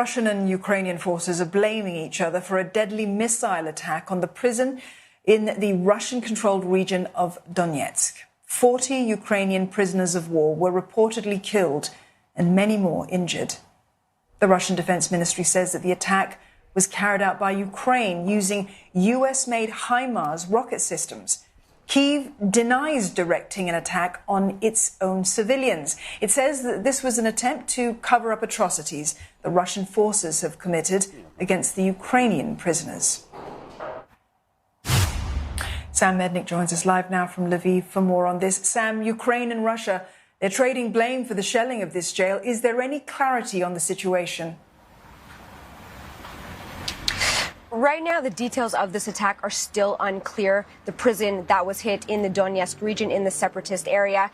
Russian and Ukrainian forces are blaming each other for a deadly missile attack on the prison in the Russian-controlled region of Donetsk. 40 Ukrainian prisoners of war were reportedly killed and many more injured. The Russian Defense Ministry says that the attack was carried out by Ukraine using US-made HIMARS rocket systems. Kyiv denies directing an attack on its own civilians. It says that this was an attempt to cover up atrocities the Russian forces have committed against the Ukrainian prisoners. Sam Mednick joins us live now from Lviv for more on this. Sam, Ukraine and Russia, they're trading blame for the shelling of this jail. Is there any clarity on the situation? Right now, the details of this attack are still unclear. The prison that was hit in the Donetsk region in the separatist area,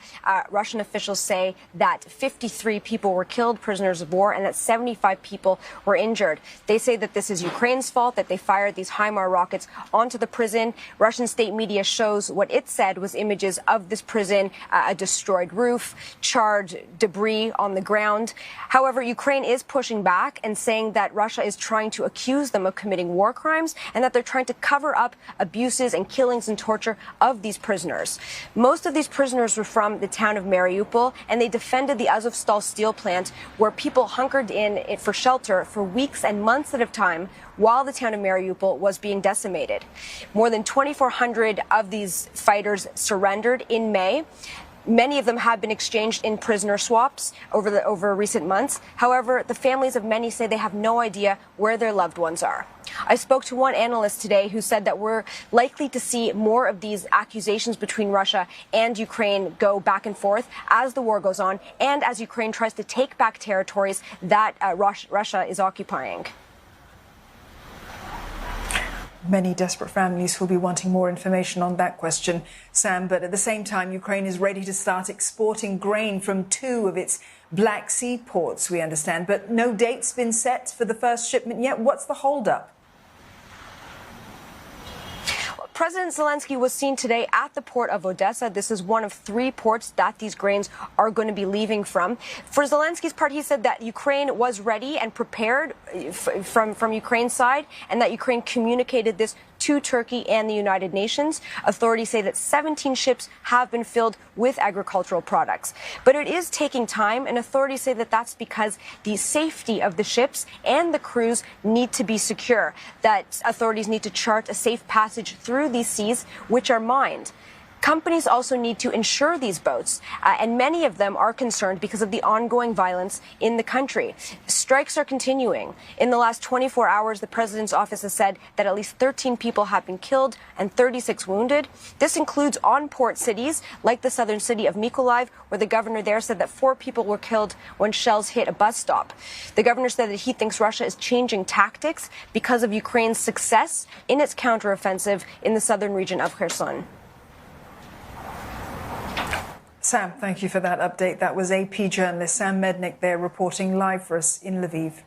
Russian officials say that 53 people were killed, prisoners of war, and that 75 people were injured. They say that this is Ukraine's fault, that they fired these HIMARS rockets onto the prison. Russian state media shows what it said was images of this prison, a destroyed roof, charred debris on the ground. However, Ukraine is pushing back and saying that Russia is trying to accuse them of committing war crimes and that they're trying to cover up abuses and killings and torture of these prisoners. Most of these prisoners were from the town of Mariupol, and they defended the Azovstal steel plant, where people hunkered in for shelter for weeks and months at a time while the town of Mariupol was being decimated. More than 2,400 of these fighters surrendered in May. Many of them have been exchanged in prisoner swaps over recent months. However, the families of many say they have no idea where their loved ones are. I spoke to one analyst today who said that we're likely to see more of these accusations between Russia and Ukraine go back and forth as the war goes on and as Ukraine tries to take back territories that Russia is occupying. Many desperate families will be wanting more information on that question, Sam. But at the same time, Ukraine is ready to start exporting grain from 2 of its Black Sea ports, we understand. But no date's been set for the first shipment yet. What's the holdup? President Zelensky was seen today at the port of Odessa. This is one of 3 ports that these grains are going to be leaving from. For Zelensky's part, he said that Ukraine was ready and prepared from Ukraine's side, and that Ukraine communicated this to Turkey and the United Nations. Authorities say that 17 ships have been filled with agricultural products. But it is taking time, and authorities say that that's because the safety of the ships and the crews need to be secure, that authorities need to chart a safe passage through these seas, which are mined. Companies also need to insure these boats, and many of them are concerned because of the ongoing violence in the country. Strikes are continuing. In the last 24 hours, the president's office has said that at least 13 people have been killed and 36 wounded. This includes on-port cities like the southern city of Mykolaiv, where the governor there said that 4 people were killed when shells hit a bus stop. The governor said that he thinks Russia is changing tactics because of Ukraine's success in its counteroffensive in the southern region of Kherson. Sam, thank you for that update. That was AP journalist Sam Mednick there reporting live for us in Lviv.